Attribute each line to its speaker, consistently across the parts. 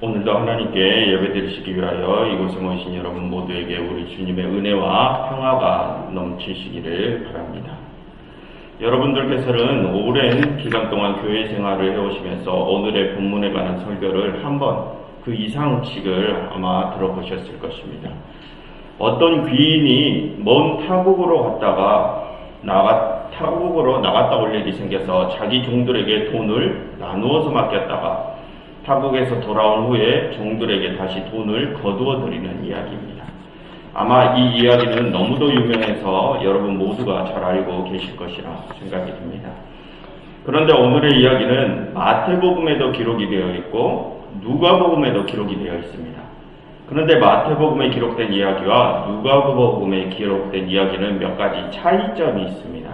Speaker 1: 오늘도 하나님께 예배드리시기 위하여 이곳에 모이신 여러분 모두에게 우리 주님의 은혜와 평화가 넘치시기를 바랍니다. 여러분들께서는 오랜 기간 동안 교회 생활을 해오시면서 오늘의 본문에 관한 설교를 한 번 그 이상씩을 아마 들어보셨을 것입니다. 어떤 귀인이 먼 타국으로 갔다가 타국으로 나갔다 올 일이 생겨서 자기 종들에게 돈을 나누어서 맡겼다가 타국에서 돌아온 후에 종들에게 다시 돈을 거두어 드리는 이야기입니다. 아마 이 이야기는 너무도 유명해서 여러분 모두가 잘 알고 계실 것이라 생각이 듭니다. 그런데 오늘의 이야기는 마태복음에도 기록이 되어 있고 누가복음에도 기록이 되어 있습니다. 그런데 마태복음에 기록된 이야기와 누가복음에 기록된 이야기는 몇 가지 차이점이 있습니다.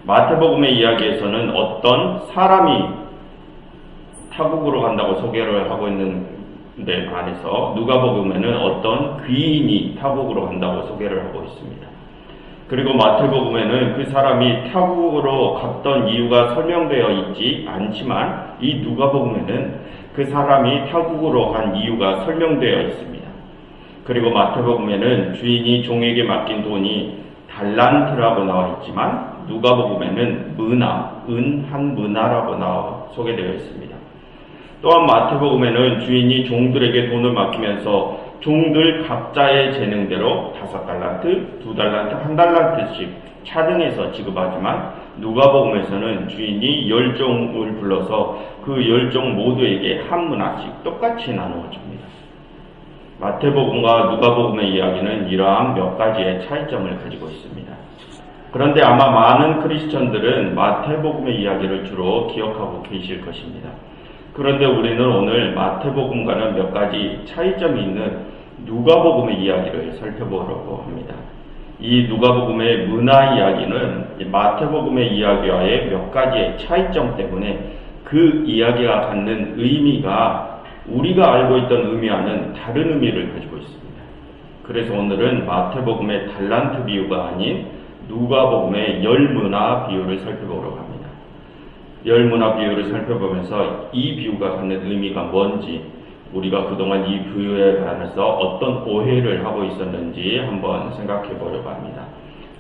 Speaker 1: 마태복음의 이야기에서는 어떤 사람이 타국으로 간다고 소개를 하고 있는데 반해서 누가복음에는 어떤 귀인이 타국으로 간다고 소개를 하고 있습니다. 그리고 마태복음에는 그 사람이 타국으로 갔던 이유가 설명되어 있지 않지만 이 누가복음에는 그 사람이 타국으로 간 이유가 설명되어 있습니다. 그리고 마태복음에는 주인이 종에게 맡긴 돈이 달란트라고 나와 있지만 누가복음에는 은 한 문화라고 소개되어 있습니다. 또한 마태복음에는 주인이 종들에게 돈을 맡기면서 종들 각자의 재능대로 5달란트, 2달란트, 1달란트씩 차등해서 지급하지만 누가복음에서는 주인이 10종을 불러서 그 10종 모두에게 한 문화씩 똑같이 나누어 줍니다. 마태복음과 누가복음의 이야기는 이러한 몇 가지의 차이점을 가지고 있습니다. 그런데 아마 많은 크리스천들은 마태복음의 이야기를 주로 기억하고 계실 것입니다. 그런데 우리는 오늘 마태복음과는 몇 가지 차이점이 있는 누가복음의 이야기를 살펴보려고 합니다. 이 누가복음의 문화 이야기는 마태복음의 이야기와의 몇 가지의 차이점 때문에 그 이야기가 갖는 의미가 우리가 알고 있던 의미와는 다른 의미를 가지고 있습니다. 그래서 오늘은 마태복음의 달란트 비유가 아닌 누가복음의 열문화 비유를 살펴보려고 합니다. 열문화 비유를 살펴보면서 이 비유가 갖는 의미가 뭔지, 우리가 그동안 이 비유에 관해서 어떤 오해를 하고 있었는지 한번 생각해 보려고 합니다.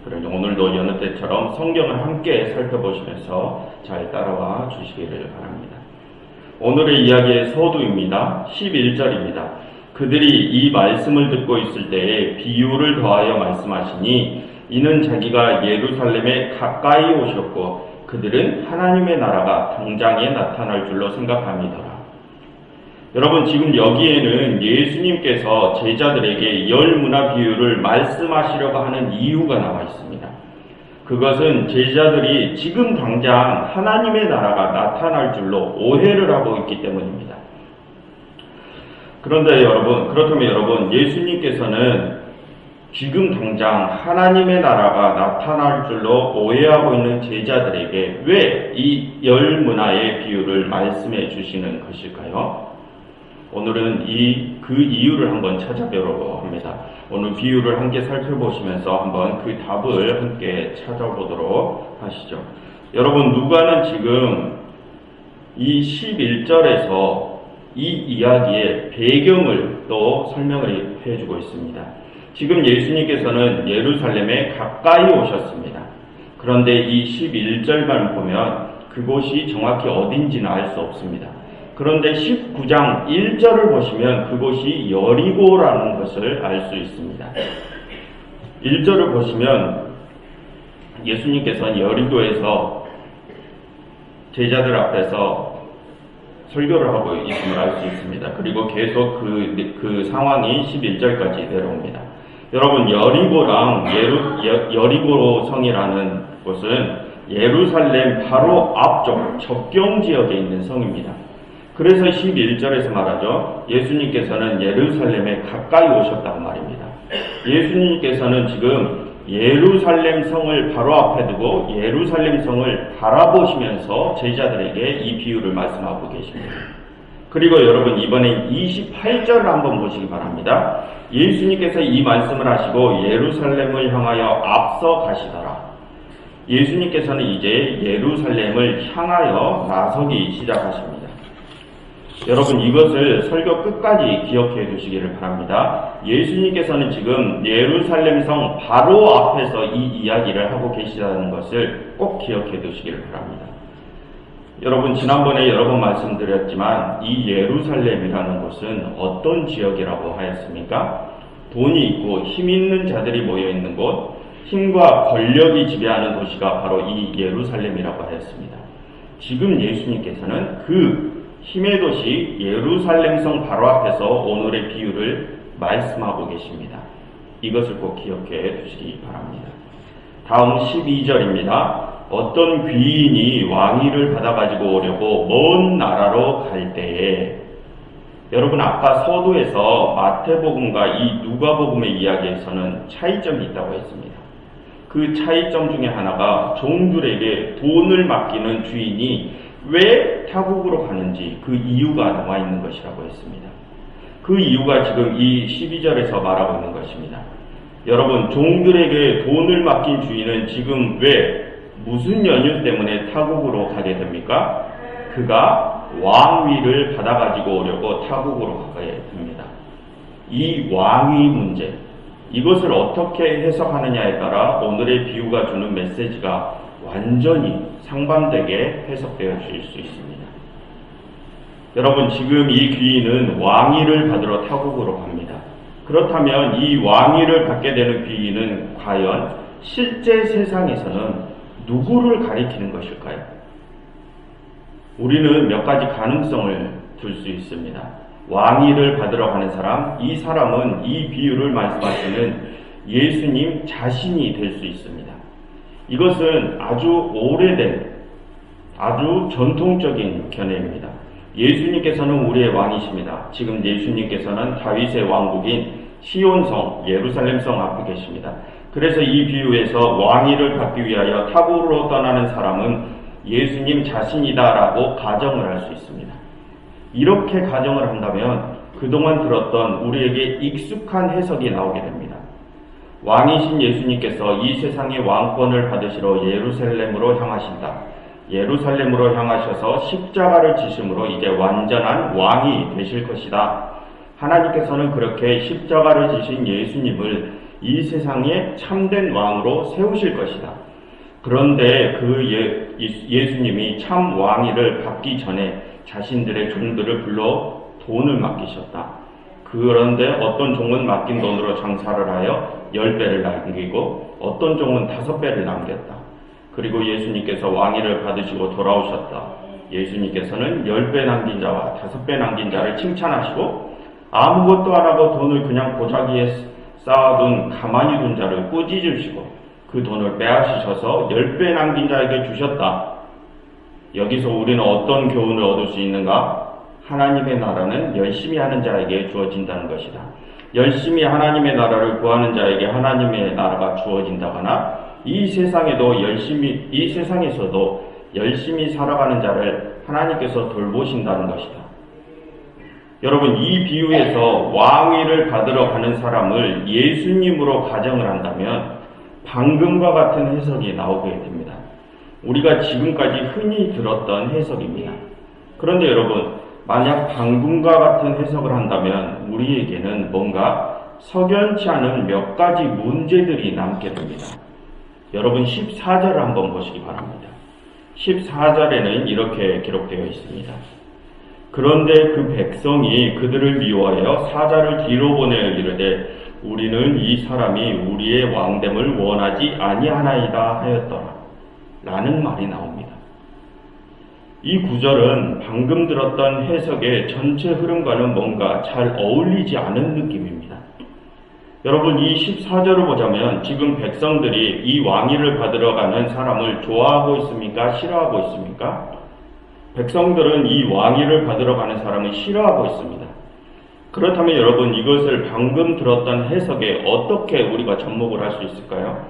Speaker 1: 그래서 오늘도 여느 때처럼 성경을 함께 살펴보시면서 잘 따라와 주시기를 바랍니다. 오늘의 이야기의 서두입니다. 11절입니다. 그들이 이 말씀을 듣고 있을 때에 비유를 더하여 말씀하시니 이는 자기가 예루살렘에 가까이 오셨고 그들은 하나님의 나라가 당장에 나타날 줄로 생각합니다. 여러분, 지금 여기에는 예수님께서 제자들에게 열문화 비유를 말씀하시려고 하는 이유가 나와 있습니다. 그것은 제자들이 지금 당장 하나님의 나라가 나타날 줄로 오해를 하고 있기 때문입니다. 그렇다면 여러분, 예수님께서는 지금 당장 하나님의 나라가 나타날 줄로 오해하고 있는 제자들에게 왜 이 열문화의 비유를 말씀해 주시는 것일까요? 오늘은 그 이유를 한번 찾아보려고 합니다. 오늘 비유를 함께 살펴보시면서 한번 그 답을 함께 찾아보도록 하시죠. 여러분, 누가는 지금 이 11절에서 이 이야기의 배경을 또 설명을 해주고 있습니다. 지금 예수님께서는 예루살렘에 가까이 오셨습니다. 그런데 이 11절만 보면 그곳이 정확히 어딘지는 알 수 없습니다. 그런데 19장 1절을 보시면 그곳이 여리고라는 것을 알 수 있습니다. 1절을 보시면 예수님께서는 여리고에서 제자들 앞에서 설교를 하고 있음을 알 수 있습니다. 그리고 계속 그 상황이 11절까지 내려옵니다. 여러분, 여리고 성이라는 곳은 예루살렘 바로 앞쪽 접경 지역에 있는 성입니다. 그래서 11절에서 말하죠. 예수님께서는 예루살렘에 가까이 오셨다고 말입니다. 예수님께서는 지금 예루살렘 성을 바로 앞에 두고 예루살렘 성을 바라보시면서 제자들에게 이 비유를 말씀하고 계십니다. 그리고 여러분, 이번엔 28절을 한번 보시기 바랍니다. 예수님께서 이 말씀을 하시고 예루살렘을 향하여 앞서 가시더라. 예수님께서는 이제 예루살렘을 향하여 나서기 시작하십니다. 여러분 이것을 설교 끝까지 기억해 두시기를 바랍니다. 예수님께서는 지금 예루살렘 성 바로 앞에서 이 이야기를 하고 계시다는 것을 꼭 기억해 두시기를 바랍니다. 여러분 지난번에 여러 번 말씀드렸지만 이 예루살렘이라는 곳은 어떤 지역이라고 하였습니까? 돈이 있고 힘 있는 자들이 모여 있는 곳, 힘과 권력이 지배하는 도시가 바로 이 예루살렘이라고 하였습니다. 지금 예수님께서는 그 힘의 도시 예루살렘 성 바로 앞에서 오늘의 비유를 말씀하고 계십니다. 이것을 꼭 기억해 두시기 바랍니다. 다음 12절입니다. 어떤 귀인이 왕위를 받아가지고 오려고 먼 나라로 갈 때에, 여러분 아까 서두에서 마태복음과 이 누가복음의 이야기에서는 차이점이 있다고 했습니다. 그 차이점 중에 하나가 종들에게 돈을 맡기는 주인이 왜 타국으로 가는지 그 이유가 나와 있는 것이라고 했습니다. 그 이유가 지금 이 12절에서 말하고 있는 것입니다. 여러분 종들에게 돈을 맡긴 주인은 지금 왜 무슨 연유 때문에 타국으로 가게 됩니까? 그가 왕위를 받아가지고 오려고 타국으로 가게 됩니다. 이 왕위 문제, 이것을 어떻게 해석하느냐에 따라 오늘의 비유가 주는 메시지가 완전히 상반되게 해석되어질 수 있습니다. 여러분 지금 이 귀인은 왕위를 받으러 타국으로 갑니다. 그렇다면 이 왕위를 받게 되는 귀인은 과연 실제 세상에서는 누구를 가리키는 것일까요? 우리는 몇 가지 가능성을 들 수 있습니다. 왕위를 받으러 가는 사람, 이 사람은 이 비유를 말씀하시는 예수님 자신이 될 수 있습니다. 이것은 아주 오래된, 아주 전통적인 견해입니다. 예수님께서는 우리의 왕이십니다. 지금 예수님께서는 다윗의 왕국인 시온성, 예루살렘성 앞에 계십니다. 그래서 이 비유에서 왕위를 받기 위하여 타국으로 떠나는 사람은 예수님 자신이다라고 가정을 할 수 있습니다. 이렇게 가정을 한다면 그동안 들었던 우리에게 익숙한 해석이 나오게 됩니다. 왕이신 예수님께서 이 세상의 왕권을 받으시러 예루살렘으로 향하신다. 예루살렘으로 향하셔서 십자가를 지심으로 이제 완전한 왕이 되실 것이다. 하나님께서는 그렇게 십자가를 지신 예수님을 이 세상에 참된 왕으로 세우실 것이다. 그런데 그 예수님이 참 왕위를 받기 전에 자신들의 종들을 불러 돈을 맡기셨다. 그런데 어떤 종은 맡긴 돈으로 장사를 하여 10배를 남기고 어떤 종은 5배를 남겼다. 그리고 예수님께서 왕위를 받으시고 돌아오셨다. 예수님께서는 10배 남긴 자와 5배 남긴 자를 칭찬하시고 아무것도 안 하고 돈을 그냥 보자기에 쌓아둔 가만히 둔 자를 꾸짖으시고 그 돈을 빼앗으셔서 10배 남긴 자에게 주셨다. 여기서 우리는 어떤 교훈을 얻을 수 있는가? 하나님의 나라는 열심히 하는 자에게 주어진다는 것이다. 열심히 하나님의 나라를 구하는 자에게 하나님의 나라가 주어진다거나 이 세상에서도 열심히 살아가는 자를 하나님께서 돌보신다는 것이다. 여러분 이 비유에서 왕위를 받으러 가는 사람을 예수님으로 가정을 한다면 방금과 같은 해석이 나오게 됩니다. 우리가 지금까지 흔히 들었던 해석입니다. 그런데 여러분 만약 방금과 같은 해석을 한다면 우리에게는 뭔가 석연치 않은 몇 가지 문제들이 남게 됩니다. 여러분 14절을 한번 보시기 바랍니다. 14절에는 이렇게 기록되어 있습니다. 그런데 그 백성이 그들을 미워하여 사자를 뒤로 보내어 이르되 우리는 이 사람이 우리의 왕됨을 원하지 아니하나이다 하였더라 라는 말이 나옵니다. 이 구절은 방금 들었던 해석의 전체 흐름과는 뭔가 잘 어울리지 않은 느낌입니다. 여러분 이 14절을 보자면 지금 백성들이 이 왕위를 받으러 가는 사람을 좋아하고 있습니까? 싫어하고 있습니까? 백성들은 이 왕위를 받으러 가는 사람을 싫어하고 있습니다. 그렇다면 여러분 이것을 방금 들었던 해석에 어떻게 우리가 접목을 할 수 있을까요?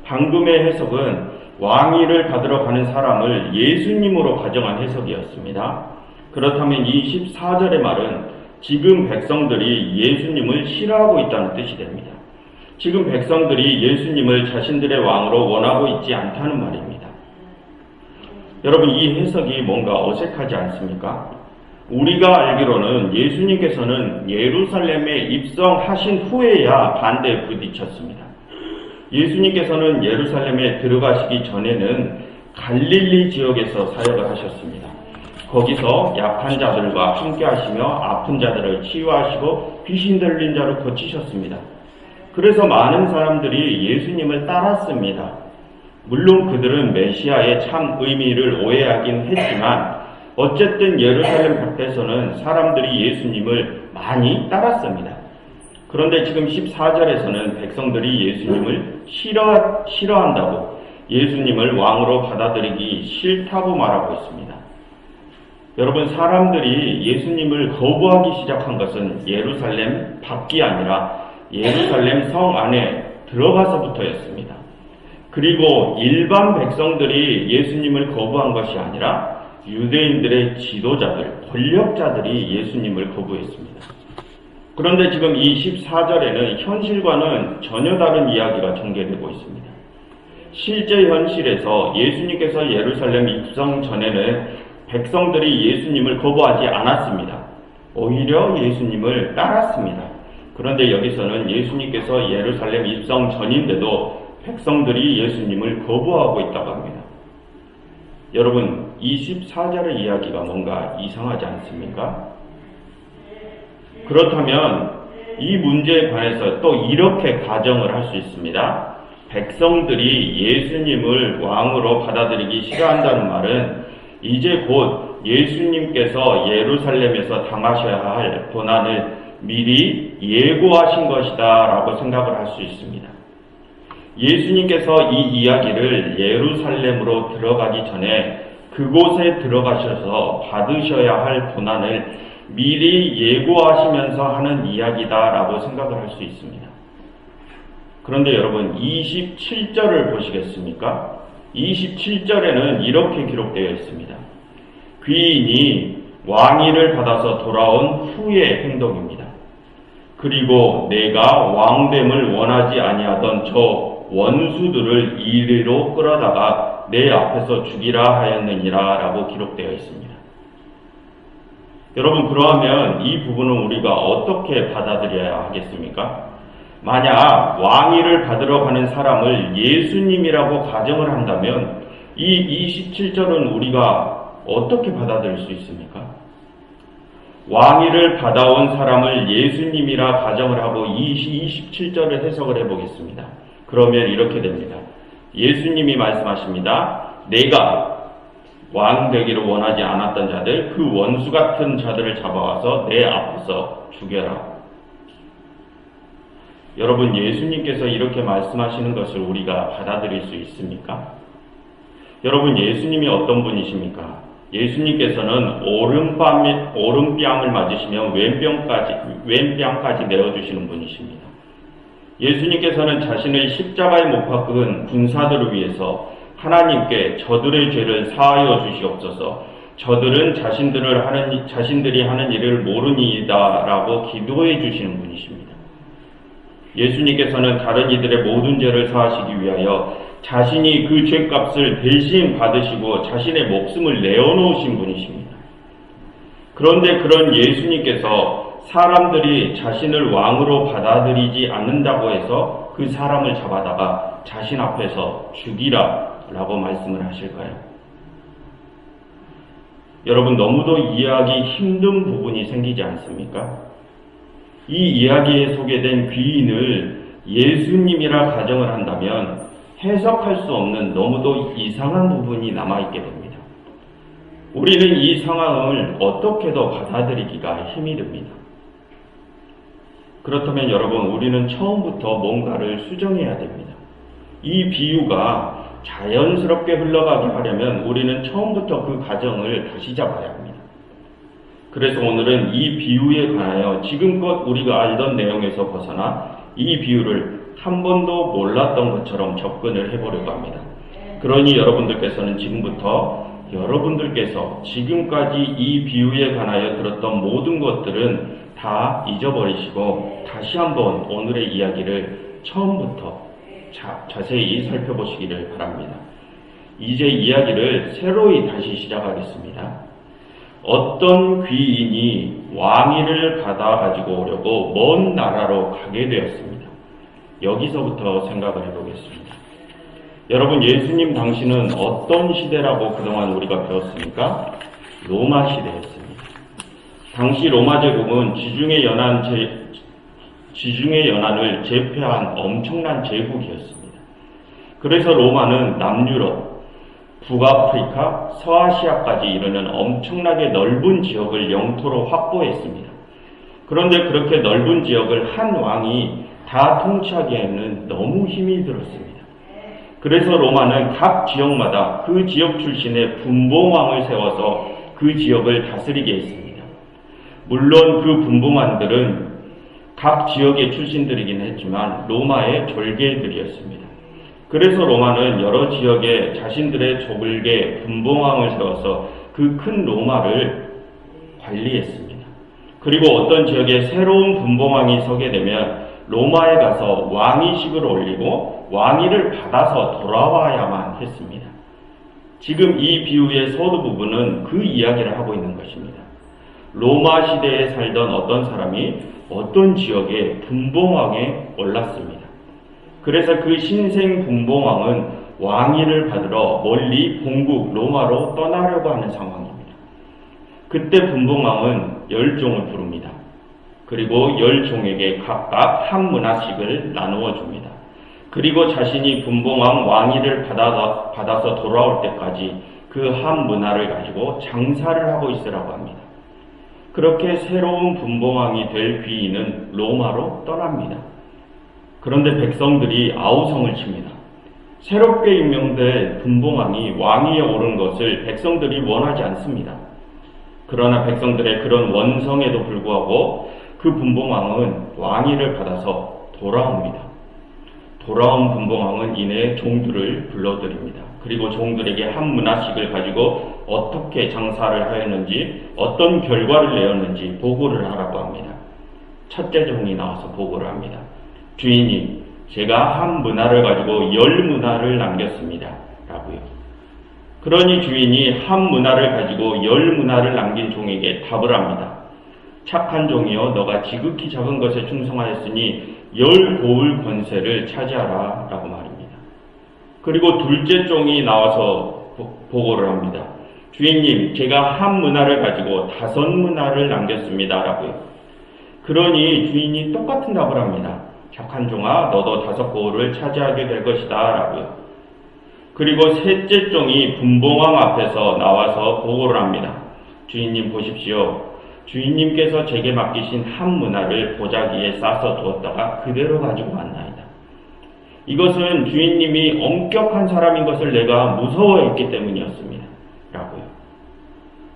Speaker 1: 방금의 해석은 왕위를 받으러 가는 사람을 예수님으로 가정한 해석이었습니다. 그렇다면 이 14절의 말은 지금 백성들이 예수님을 싫어하고 있다는 뜻이 됩니다. 지금 백성들이 예수님을 자신들의 왕으로 원하고 있지 않다는 말입니다. 여러분 이 해석이 뭔가 어색하지 않습니까? 우리가 알기로는 예수님께서는 예루살렘에 입성하신 후에야 반대에 부딪혔습니다. 예수님께서는 예루살렘에 들어가시기 전에는 갈릴리 지역에서 사역을 하셨습니다. 거기서 약한 자들과 함께 하시며 아픈 자들을 치유하시고 귀신 들린 자를 고치셨습니다. 그래서 많은 사람들이 예수님을 따랐습니다. 물론 그들은 메시아의 참 의미를 오해하긴 했지만 어쨌든 예루살렘 밖에서는 사람들이 예수님을 많이 따랐습니다. 그런데 지금 14절에서는 백성들이 예수님을 싫어한다고, 예수님을 왕으로 받아들이기 싫다고 말하고 있습니다. 여러분, 사람들이 예수님을 거부하기 시작한 것은 예루살렘 밖이 아니라 예루살렘 성 안에 들어가서부터였습니다. 그리고 일반 백성들이 예수님을 거부한 것이 아니라 유대인들의 지도자들, 권력자들이 예수님을 거부했습니다. 그런데 지금 이 14절에는 현실과는 전혀 다른 이야기가 전개되고 있습니다. 실제 현실에서 예수님께서 예루살렘 입성 전에는 백성들이 예수님을 거부하지 않았습니다. 오히려 예수님을 따랐습니다. 그런데 여기서는 예수님께서 예루살렘 입성 전인데도 백성들이 예수님을 거부하고 있다고 합니다. 여러분, 24절의 이야기가 뭔가 이상하지 않습니까? 그렇다면 이 문제에 관해서 또 이렇게 가정을 할 수 있습니다. 백성들이 예수님을 왕으로 받아들이기 싫어한다는 말은 이제 곧 예수님께서 예루살렘에서 당하셔야 할 고난을 미리 예고하신 것이다 라고 생각을 할 수 있습니다. 예수님께서 이 이야기를 예루살렘으로 들어가기 전에 그곳에 들어가셔서 받으셔야 할 고난을 미리 예고하시면서 하는 이야기다 라고 생각을 할 수 있습니다. 그런데 여러분, 27절을 보시겠습니까? 27절에는 이렇게 기록되어 있습니다. 귀인이 왕위를 받아서 돌아온 후의 행동입니다. 그리고 내가 왕됨을 원하지 아니하던 저 원수들을 이리로 끌어다가 내 앞에서 죽이라 하였느니라 라고 기록되어 있습니다. 여러분, 그러하면 이 부분은 우리가 어떻게 받아들여야 하겠습니까? 만약 왕위를 받으러 가는 사람을 예수님이라고 가정을 한다면 이 27절은 우리가 어떻게 받아들일 수 있습니까? 왕위를 받아온 사람을 예수님이라 가정을 하고 27절을 해석을 해보겠습니다. 그러면 이렇게 됩니다. 예수님이 말씀하십니다. 내가 왕 되기를 원하지 않았던 자들, 그 원수 같은 자들을 잡아와서 내 앞에서 죽여라. 여러분, 예수님께서 이렇게 말씀하시는 것을 우리가 받아들일 수 있습니까? 여러분, 예수님이 어떤 분이십니까? 예수님께서는 오른뺨을 맞으시면 왼뺨까지 내어주시는 분이십니다. 예수님께서는 자신의 십자가에 못 박은 군사들을 위해서 하나님께 저들의 죄를 사하여 주시옵소서, 저들은 자신들이 하는 일을 모르니이다 라고 기도해 주시는 분이십니다. 예수님께서는 다른 이들의 모든 죄를 사하시기 위하여 자신이 그 죄값을 대신 받으시고 자신의 목숨을 내어놓으신 분이십니다. 그런데 그런 예수님께서 사람들이 자신을 왕으로 받아들이지 않는다고 해서 그 사람을 잡아다가 자신 앞에서 죽이라 라고 말씀을 하실까요? 여러분, 너무도 이해하기 힘든 부분이 생기지 않습니까? 이 이야기에 소개된 귀인을 예수님이라 가정을 한다면 해석할 수 없는 너무도 이상한 부분이 남아있게 됩니다. 우리는 이 상황을 어떻게도 받아들이기가 힘이 듭니다. 그렇다면 여러분, 우리는 처음부터 뭔가를 수정해야 됩니다. 이 비유가 자연스럽게 흘러가게 하려면 우리는 처음부터 그 가정을 다시 잡아야 합니다. 그래서 오늘은 이 비유에 관하여 지금껏 우리가 알던 내용에서 벗어나 이 비유를 한 번도 몰랐던 것처럼 접근을 해보려고 합니다. 그러니 여러분들께서는 지금부터 여러분들께서 지금까지 이 비유에 관하여 들었던 모든 것들은 다 잊어버리시고 다시 한번 오늘의 이야기를 처음부터 자세히 살펴보시기를 바랍니다. 이제 이야기를 새로이 다시 시작하겠습니다. 어떤 귀인이 왕위를 받아가지고 오려고 먼 나라로 가게 되었습니다. 여기서부터 생각을 해보겠습니다. 여러분, 예수님 당시는 어떤 시대라고 그동안 우리가 배웠습니까? 로마 시대였습니다. 당시 로마 제국은 지중해 연안을 제패한 엄청난 제국이었습니다. 그래서 로마는 남유럽, 북아프리카, 서아시아까지 이르는 엄청나게 넓은 지역을 영토로 확보했습니다. 그런데 그렇게 넓은 지역을 한 왕이 다 통치하기에는 너무 힘이 들었습니다. 그래서 로마는 각 지역마다 그 지역 출신의 분봉왕을 세워서 그 지역을 다스리게 했습니다. 물론 그 분봉왕들은 각 지역의 출신들이긴 했지만 로마의 졸개들이었습니다. 그래서 로마는 여러 지역에 자신들의 졸개 분봉왕을 세워서 그 큰 로마를 관리했습니다. 그리고 어떤 지역에 새로운 분봉왕이 서게 되면 로마에 가서 왕위식을 올리고 왕위를 받아서 돌아와야만 했습니다. 지금 이 비유의 서두 부분은 그 이야기를 하고 있는 것입니다. 로마 시대에 살던 어떤 사람이 어떤 지역에 분봉왕에 올랐습니다. 그래서 그 신생 분봉왕은 왕위를 받으러 멀리 본국 로마로 떠나려고 하는 상황입니다. 그때 분봉왕은 10종을 부릅니다. 그리고 10종에게 각각 한 문화씩을 나누어 줍니다. 그리고 자신이 분봉왕 왕위를 받아서 돌아올 때까지 그 한 문화를 가지고 장사를 하고 있으라고 합니다. 그렇게 새로운 분봉왕이 될 귀인은 로마로 떠납니다. 그런데 백성들이 아우성을 칩니다. 새롭게 임명된 분봉왕이 왕위에 오른 것을 백성들이 원하지 않습니다. 그러나 백성들의 그런 원성에도 불구하고 그 분봉왕은 왕위를 받아서 돌아옵니다. 돌아온 분봉왕은 이내 종들을 불러들입니다. 그리고 종들에게 한 문화씩을 가지고 어떻게 장사를 하였는지, 어떤 결과를 내었는지 보고를 하라고 합니다. 첫째 종이 나와서 보고를 합니다. 주인이 제가 한 문화를 가지고 10문화를 남겼습니다. 라고요. 그러니 주인이 한 문화를 가지고 10문화를 남긴 종에게 답을 합니다. 착한 종이여, 너가 지극히 작은 것에 충성하였으니 10고을 권세를 차지하라 라고 말입니다. 그리고 둘째 종이 나와서 보고를 합니다. 주인님, 제가 한 문화를 가지고 5문화를 남겼습니다 라고요. 그러니 주인이 똑같은 답을 합니다. 착한 종아, 너도 5고을을 차지하게 될 것이다 라고요. 그리고 셋째 종이 분봉왕 앞에서 나와서 보고를 합니다. 주인님 보십시오. 주인님께서 제게 맡기신 한 문화를 보자기에 싸서 두었다가 그대로 가지고 왔나이다. 이것은 주인님이 엄격한 사람인 것을 내가 무서워했기 때문이었습니다. 라고요.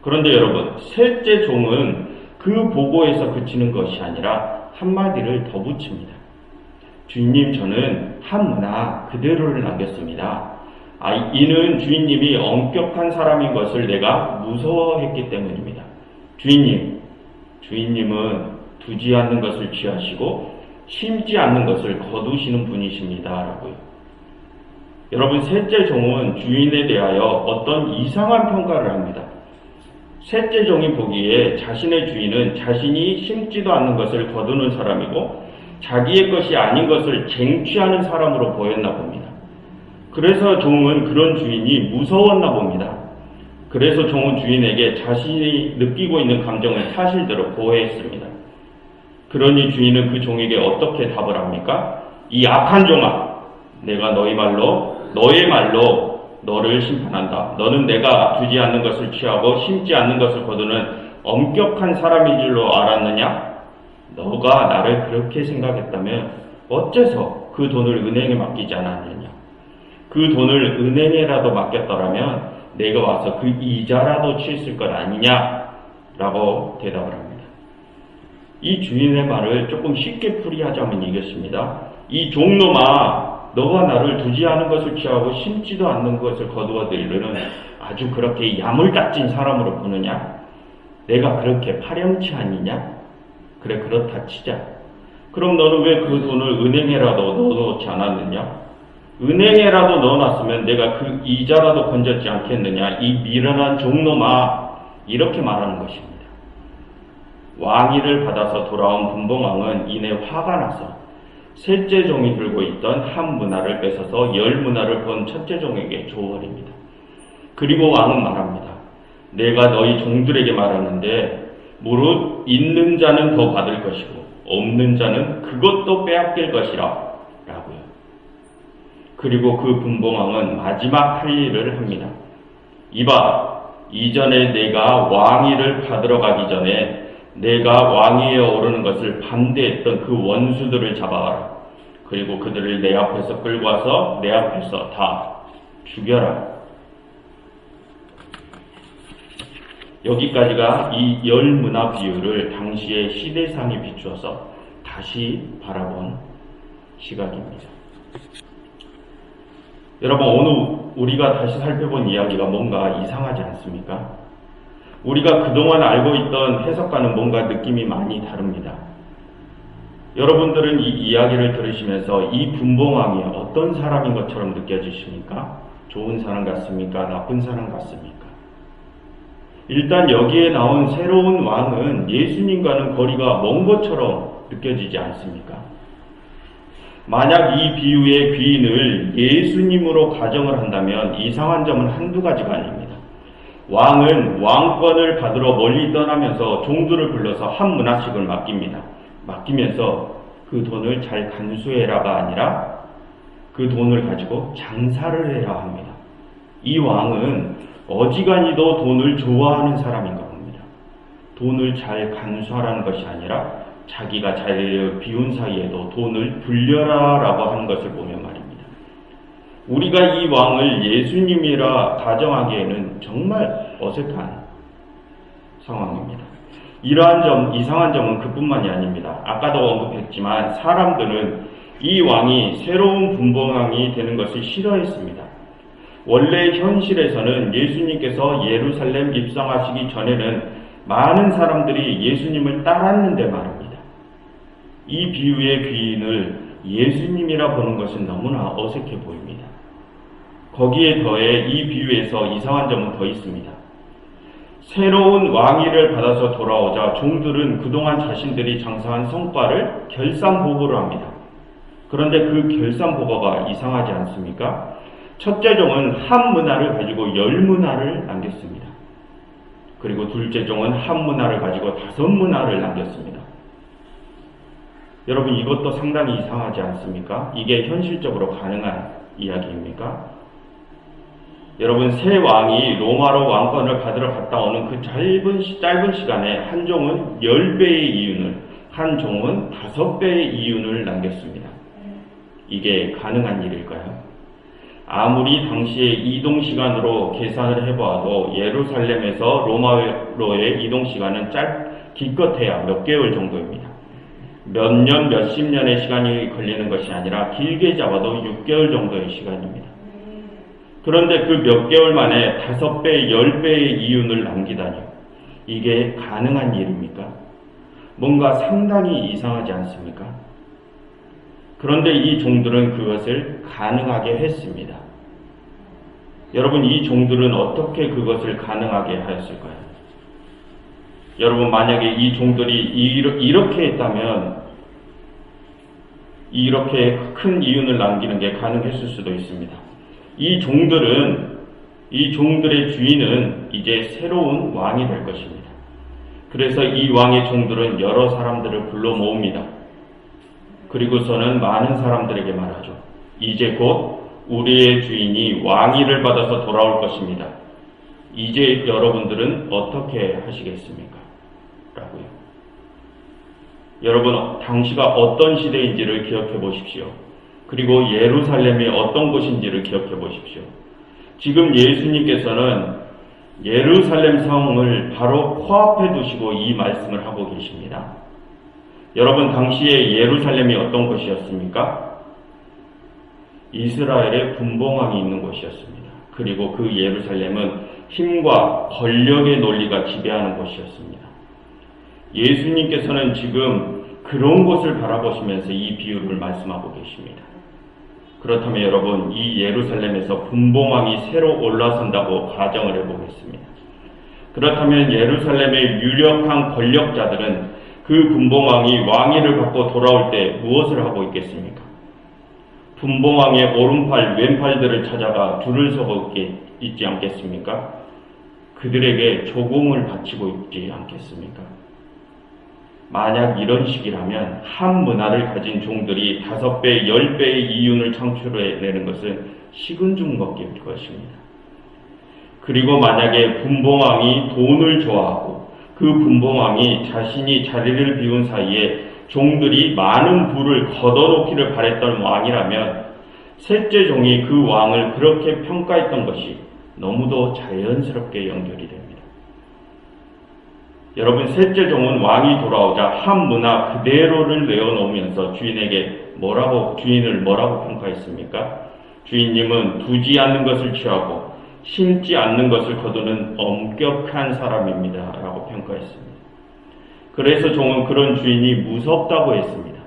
Speaker 1: 그런데 여러분, 셋째 종은 그 보고에서 그치는 것이 아니라 한마디를 더 붙입니다. 주인님, 저는 한 문화 그대로를 남겼습니다. 이는 주인님이 엄격한 사람인 것을 내가 무서워했기 때문입니다. 주인님은 두지 않는 것을 취하시고 심지 않는 것을 거두시는 분이십니다. 라고요. 여러분, 셋째 종은 주인에 대하여 어떤 이상한 평가를 합니다. 셋째 종이 보기에 자신의 주인은 자신이 심지도 않는 것을 거두는 사람이고 자기의 것이 아닌 것을 쟁취하는 사람으로 보였나 봅니다. 그래서 종은 그런 주인이 무서웠나 봅니다. 그래서 종은 주인에게 자신이 느끼고 있는 감정을 사실대로 고해했습니다. 그러니 주인은 그 종에게 어떻게 답을 합니까? 이 악한 종아, 내가 너의 말로 너를 심판한다. 너는 내가 두지 않는 것을 취하고 심지 않는 것을 거두는 엄격한 사람인 줄로 알았느냐? 너가 나를 그렇게 생각했다면 어째서 그 돈을 은행에 맡기지 않았느냐? 그 돈을 은행에라도 맡겼더라면 내가 와서 그 이자라도 칠쓸 것 아니냐? 라고 대답을 합니다. 이 주인의 말을 조금 쉽게 풀이하자면 이것입니다. 이 종놈아, 너가 나를 두지 않은 것을 취하고 심지도 않는 것을 거두어 들이는 아주 그렇게 야물딱진 사람으로 보느냐? 내가 그렇게 파렴치 아니냐? 그래, 그렇다 치자. 그럼 너는 왜 그 돈을 은행에라도 넣어놓지 않았느냐? 은행에라도 넣어놨으면 내가 그 이자라도 건졌지 않겠느냐? 이 미련한 종놈아, 이렇게 말하는 것입니다. 왕위를 받아서 돌아온 분봉왕은 이내 화가 나서 셋째 종이 들고 있던 한 문화를 뺏어서 10문화를 본 첫째 종에게 줘버립니다. 그리고 왕은 말합니다. 내가 너희 종들에게 말하는데 무릇 있는 자는 더 받을 것이고 없는 자는 그것도 빼앗길 것이라 라고요. 그리고 그 분봉왕은 마지막 할 일을 합니다. 이봐, 이전에 내가 왕위를 받으러 가기 전에 내가 왕위에 오르는 것을 반대했던 그 원수들을 잡아가라. 그리고 그들을 내 앞에서 끌고 와서 내 앞에서 다 죽여라. 여기까지가 이 10문화 비유를 당시의 시대상에 비추어서 다시 바라본 시각입니다. 여러분, 오늘 우리가 다시 살펴본 이야기가 뭔가 이상하지 않습니까? 우리가 그동안 알고 있던 해석과는 뭔가 느낌이 많이 다릅니다. 여러분들은 이 이야기를 들으시면서 이 분봉왕이 어떤 사람인 것처럼 느껴지십니까? 좋은 사람 같습니까? 나쁜 사람 같습니까? 일단 여기에 나온 새로운 왕은 예수님과는 거리가 먼 것처럼 느껴지지 않습니까? 만약 이 비유의 귀인을 예수님으로 가정을 한다면 이상한 점은 한두 가지가 아닙니다. 왕은 왕권을 받으러 멀리 떠나면서 종들을 불러서 한 문화씩을 맡깁니다. 맡기면서 그 돈을 잘 간수해라가 아니라 그 돈을 가지고 장사를 해라 합니다. 이 왕은 어지간히도 돈을 좋아하는 사람인가 봅니다. 돈을 잘 간수하라는 것이 아니라 자기가 잘 비운 사이에도 돈을 불려라라고 하는 것을 보면 말입니다. 우리가 이 왕을 예수님이라 가정하기에는 정말 어색한 상황입니다. 이러한 이상한 점은 그뿐만이 아닙니다. 아까도 언급했지만 사람들은 이 왕이 새로운 분봉왕이 되는 것을 싫어했습니다. 원래 현실에서는 예수님께서 예루살렘 입성하시기 전에는 많은 사람들이 예수님을 따랐는데 말입니다. 이 비유의 귀인을 예수님이라 보는 것은 너무나 어색해 보입니다. 거기에 더해 이 비유에서 이상한 점은 더 있습니다. 새로운 왕위를 받아서 돌아오자 종들은 그동안 자신들이 장사한 성과를 결산보고를 합니다. 그런데 그 결산보고가 이상하지 않습니까? 첫째 종은 한 문화를 가지고 10문화를 남겼습니다. 그리고 둘째 종은 한 문화를 가지고 5문화를 남겼습니다. 여러분, 이것도 상당히 이상하지 않습니까? 이게 현실적으로 가능한 이야기입니까? 여러분, 새 왕이 로마로 왕권을 받으러 갔다 오는 그 짧은 시간에 한 종은 10배의 이윤을, 한 종은 5배의 이윤을 남겼습니다. 이게 가능한 일일까요? 아무리 당시의 이동시간으로 계산을 해보아도 예루살렘에서 로마로의 이동시간은 기껏해야 몇 개월 정도입니다. 몇 년, 몇십 년의 시간이 걸리는 것이 아니라 길게 잡아도 6개월 정도의 시간입니다. 그런데 그 몇 개월 만에 5배, 10배의 이윤을 남기다니 이게 가능한 일입니까? 뭔가 상당히 이상하지 않습니까? 그런데 이 종들은 그것을 가능하게 했습니다. 여러분, 이 종들은 어떻게 그것을 가능하게 하였을까요? 여러분, 만약에 이 종들이 이렇게 했다면 이렇게 큰 이윤을 남기는 게 가능했을 수도 있습니다. 이 종들의 주인은 이제 새로운 왕이 될 것입니다. 그래서 이 왕의 종들은 여러 사람들을 불러 모읍니다. 그리고서는 많은 사람들에게 말하죠. 이제 곧 우리의 주인이 왕위를 받아서 돌아올 것입니다. 이제 여러분들은 어떻게 하시겠습니까? 라고요. 여러분, 당시가 어떤 시대인지를 기억해 보십시오. 그리고 예루살렘이 어떤 곳인지를 기억해 보십시오. 지금 예수님께서는 예루살렘 성을 바로 코앞에 두시고 이 말씀을 하고 계십니다. 여러분, 당시에 예루살렘이 어떤 곳이었습니까? 이스라엘의 분봉왕이 있는 곳이었습니다. 그리고 그 예루살렘은 힘과 권력의 논리가 지배하는 곳이었습니다. 예수님께서는 지금 그런 곳을 바라보시면서 이 비유를 말씀하고 계십니다. 그렇다면 여러분, 이 예루살렘에서 분봉왕이 새로 올라선다고 가정을 해보겠습니다. 그렇다면 예루살렘의 유력한 권력자들은 그 분봉왕이 왕위를 받고 돌아올 때 무엇을 하고 있겠습니까? 분봉왕의 오른팔, 왼팔들을 찾아가 줄을 서고 있지 않겠습니까? 그들에게 조공을 바치고 있지 않겠습니까? 만약 이런 식이라면 한 문화를 가진 종들이 5배, 10배의 이윤을 창출해내는 것은 식은 죽 먹기일 것입니다. 그리고 만약에 분봉왕이 돈을 좋아하고 그 분봉왕이 자신이 자리를 비운 사이에 종들이 많은 부를 걷어놓기를 바랬던 왕이라면 셋째 종이 그 왕을 그렇게 평가했던 것이 너무도 자연스럽게 연결이 됩니다. 여러분, 셋째 종은 왕이 돌아오자 한 문화 그대로를 내어놓으면서 주인을 뭐라고 평가했습니까? 주인님은 두지 않는 것을 취하고 심지 않는 것을 거두는 엄격한 사람입니다 라고 평가했습니다. 그래서 종은 그런 주인이 무섭다고 했습니다.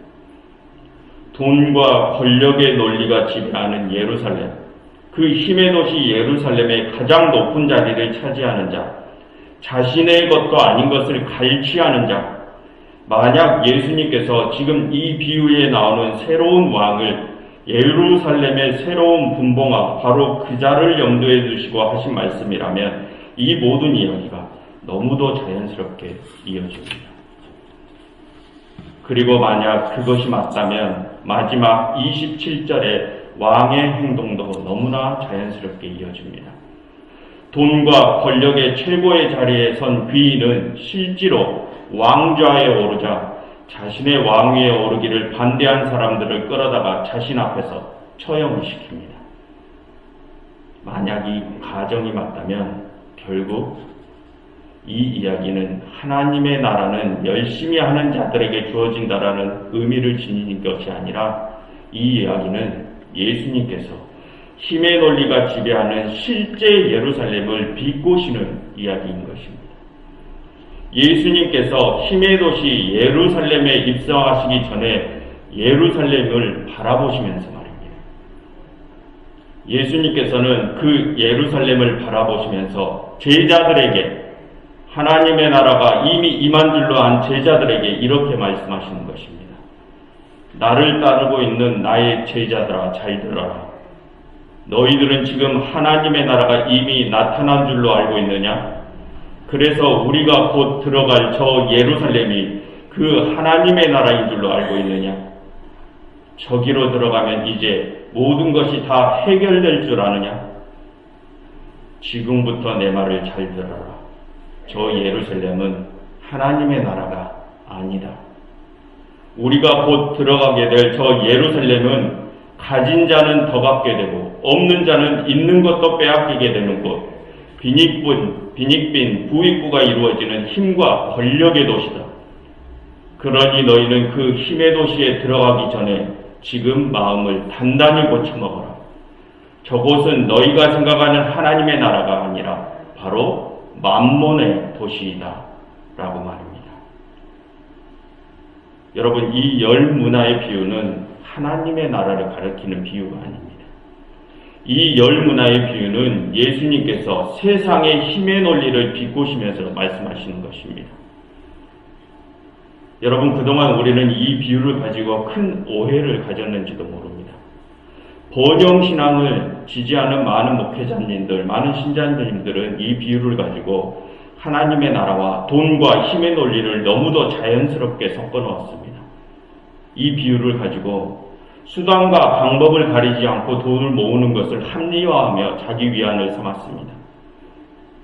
Speaker 1: 돈과 권력의 논리가 지배하는 예루살렘, 그 힘의 도시 예루살렘의 가장 높은 자리를 차지하는 자, 자신의 것도 아닌 것을 갈취하는 자, 만약 예수님께서 지금 이 비유에 나오는 새로운 왕을 예루살렘의 새로운 분봉왕, 바로 그 자를 염두에 두시고 하신 말씀이라면 이 모든 이야기가 너무도 자연스럽게 이어집니다. 그리고 만약 그것이 맞다면 마지막 27절의 왕의 행동도 너무나 자연스럽게 이어집니다. 돈과 권력의 최고의 자리에 선 귀인은 실제로 왕좌에 오르자 자신의 왕위에 오르기를 반대한 사람들을 끌어다가 자신 앞에서 처형을 시킵니다. 만약 이 가정이 맞다면 결국 이 이야기는 하나님의 나라는 열심히 하는 자들에게 주어진다라는 의미를 지니는 것이 아니라 이 이야기는 예수님께서 힘의 논리가 지배하는 실제 예루살렘을 비꼬시는 이야기인 것입니다. 예수님께서 힘의 도시 예루살렘에 입성하시기 전에 예루살렘을 바라보시면서 말입니다. 예수님께서는 그 예루살렘을 바라보시면서 제자들에게, 하나님의 나라가 이미 임한 줄로 안 제자들에게 이렇게 말씀하시는 것입니다. 나를 따르고 있는 나의 제자들아, 잘 들어라. 너희들은 지금 하나님의 나라가 이미 나타난 줄로 알고 있느냐? 그래서 우리가 곧 들어갈 저 예루살렘이 그 하나님의 나라인 줄로 알고 있느냐? 저기로 들어가면 이제 모든 것이 다 해결될 줄 아느냐? 지금부터 내 말을 잘 들어라. 저 예루살렘은 하나님의 나라가 아니다. 우리가 곧 들어가게 될 저 예루살렘은 가진 자는 더 갖게 되고 없는 자는 있는 것도 빼앗기게 되는 곳, 빈익빈 부익부가 이루어지는 힘과 권력의 도시다. 그러니 너희는 그 힘의 도시에 들어가기 전에 지금 마음을 단단히 고쳐먹어라. 저곳은 너희가 생각하는 하나님의 나라가 아니라 바로 만몬의 도시이다 라고 말입니다. 여러분, 이 열 문화의 비유는 하나님의 나라를 가리키는 비유가 아닙니다. 이 열 문화의 비유는 예수님께서 세상의 힘의 논리를 비꼬시면서 말씀하시는 것입니다. 여러분, 그동안 우리는 이 비유를 가지고 큰 오해를 가졌는지도 모릅니다. 번영신앙을 지지하는 많은 목회자님들, 많은 신자님들은 이 비유를 가지고 하나님의 나라와 돈과 힘의 논리를 너무도 자연스럽게 섞어 놓았습니다. 이 비유를 가지고 수단과 방법을 가리지 않고 돈을 모으는 것을 합리화하며 자기 위안을 삼았습니다.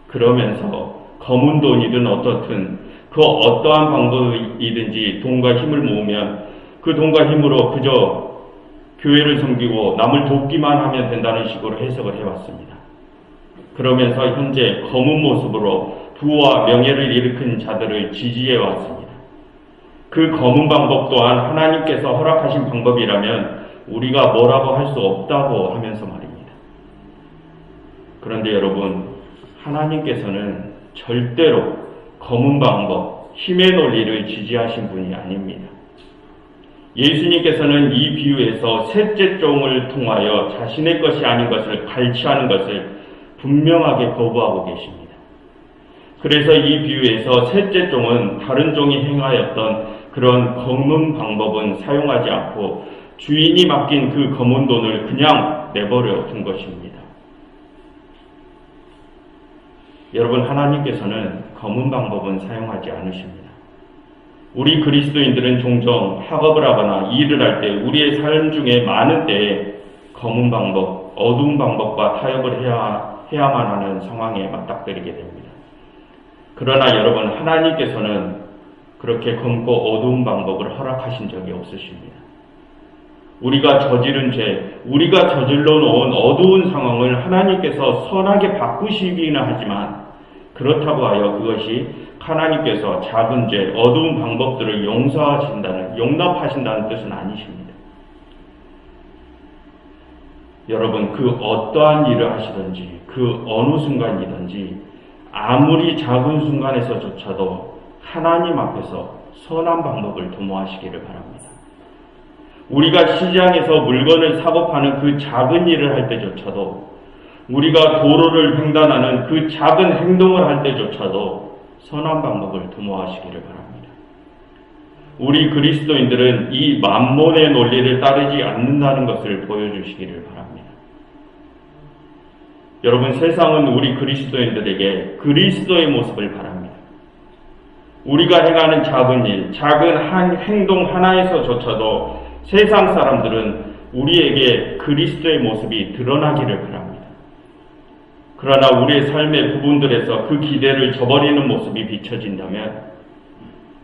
Speaker 1: 그러면서 검은 돈이든 어떻든 그 어떠한 방법이든지 돈과 힘을 모으면 그 돈과 힘으로 그저 교회를 섬기고 남을 돕기만 하면 된다는 식으로 해석을 해왔습니다. 그러면서 현재 검은 모습으로 부와 명예를 일으킨 자들을 지지해왔습니다. 그 검은 방법 또한 하나님께서 허락하신 방법이라면 우리가 뭐라고 할 수 없다고 하면서 말입니다. 그런데 여러분, 하나님께서는 절대로 검은 방법, 힘의 논리를 지지하신 분이 아닙니다. 예수님께서는 이 비유에서 셋째 종을 통하여 자신의 것이 아닌 것을 갈취하는 것을 분명하게 거부하고 계십니다. 그래서 이 비유에서 셋째 종은 다른 종이 행하였던 그런 검은 방법은 사용하지 않고 주인이 맡긴 그 검은 돈을 그냥 내버려 둔 것입니다. 여러분, 하나님께서는 검은 방법은 사용하지 않으십니다. 우리 그리스도인들은 종종 학업을 하거나 일을 할 때 우리의 삶 중에 많은 때에 검은 방법, 어두운 방법과 타협을 해야만 하는 상황에 맞닥뜨리게 됩니다. 그러나 여러분, 하나님께서는 그렇게 검고 어두운 방법을 허락하신 적이 없으십니다. 우리가 저지른 죄, 우리가 저질러 놓은 어두운 상황을 하나님께서 선하게 바꾸시기는 하지만 그렇다고 하여 그것이 하나님께서 작은 죄, 어두운 방법들을 용납하신다는 뜻은 아니십니다. 여러분, 그 어떠한 일을 하시든지 그 어느 순간이든지 아무리 작은 순간에서조차도 하나님 앞에서 선한 방법을 도모하시기를 바랍니다. 우리가 시장에서 물건을 사고 파는 그 작은 일을 할 때조차도, 우리가 도로를 횡단하는 그 작은 행동을 할 때조차도 선한 방법을 도모하시기를 바랍니다. 우리 그리스도인들은 이 만몬의 논리를 따르지 않는다는 것을 보여주시기를 바랍니다. 여러분, 세상은 우리 그리스도인들에게 그리스도의 모습을 바랍니다. 우리가 행하는 작은 일, 작은 한 행동 하나에서조차도 세상 사람들은 우리에게 그리스도의 모습이 드러나기를 바랍니다. 그러나 우리의 삶의 부분들에서 그 기대를 저버리는 모습이 비춰진다면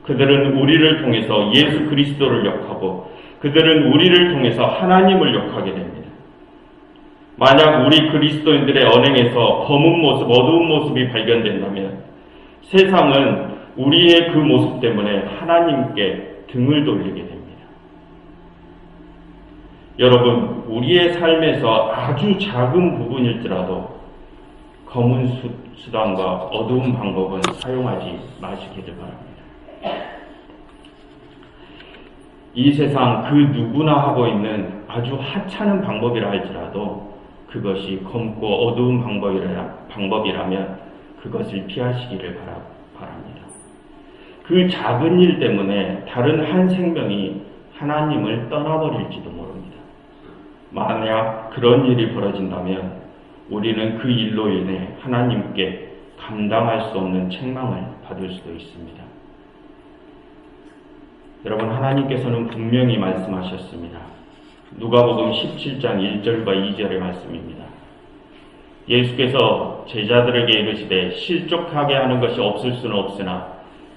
Speaker 1: 그들은 우리를 통해서 예수 그리스도를 욕하고 그들은 우리를 통해서 하나님을 욕하게 됩니다. 만약 우리 그리스도인들의 언행에서 검은 모습, 어두운 모습이 발견된다면 세상은 우리의 그 모습 때문에 하나님께 등을 돌리게 됩니다. 여러분, 우리의 삶에서 아주 작은 부분일지라도 검은 수단과 어두운 방법은 사용하지 마시기를 바랍니다. 이 세상 그 누구나 하고 있는 아주 하찮은 방법이라 할지라도 그것이 검고 어두운 방법이라면 그것을 피하시기를 바랍니다. 그 작은 일 때문에 다른 한 생명이 하나님을 떠나버릴지도 모릅니다. 만약 그런 일이 벌어진다면 우리는 그 일로 인해 하나님께 감당할 수 없는 책망을 받을 수도 있습니다. 여러분, 하나님께서는 분명히 말씀하셨습니다. 누가복음 17장 1절과 2절의 말씀입니다. 예수께서 제자들에게 이르시되 실족하게 하는 것이 없을 수는 없으나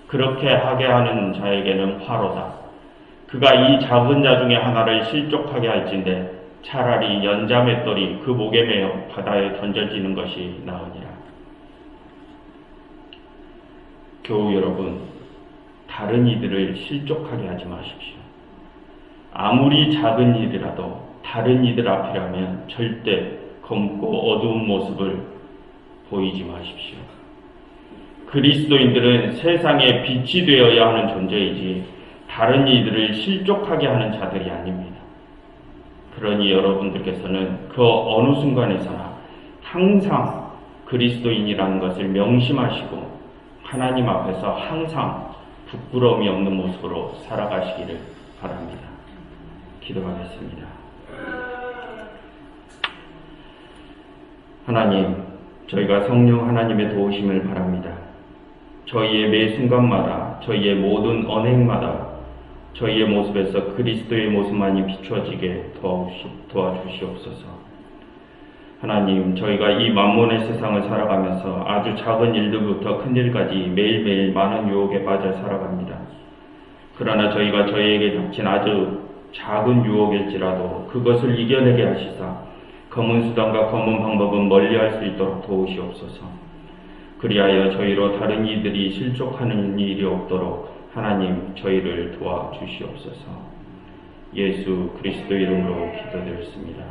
Speaker 1: 그렇게 하게 하는 자에게는 화로다. 그가 이 작은 자 중에 하나를 실족하게 할진대 차라리 연자맷돌이 그 목에 매어 바다에 던져지는 것이 나으니라. 교우 여러분, 다른 이들을 실족하게 하지 마십시오. 아무리 작은 일이라도 다른 이들 앞이라면 절대 검고 어두운 모습을 보이지 마십시오. 그리스도인들은 세상에 빛이 되어야 하는 존재이지 다른 이들을 실족하게 하는 자들이 아닙니다. 그러니 여러분들께서는 그 어느 순간에서나 항상 그리스도인이라는 것을 명심하시고 하나님 앞에서 항상 부끄러움이 없는 모습으로 살아가시기를 바랍니다. 기도하겠습니다. 하나님, 저희가 성령 하나님의 도우심을 바랍니다. 저희의 매 순간마다, 저희의 모든 언행마다 저희의 모습에서 그리스도의 모습만이 비춰지게 도와주시옵소서. 하나님, 저희가 이 만몬의 세상을 살아가면서 아주 작은 일들부터 큰 일까지 매일매일 많은 유혹에 빠져 살아갑니다. 그러나 저희가 저희에게 닥친 아주 작은 유혹일지라도 그것을 이겨내게 하시사 검은 수단과 검은 방법은 멀리할 수 있도록 도우시옵소서. 그리하여 저희로 다른 이들이 실족하는 일이 없도록 하나님 저희를 도와주시옵소서. 예수 그리스도 이름으로 기도드렸습니다.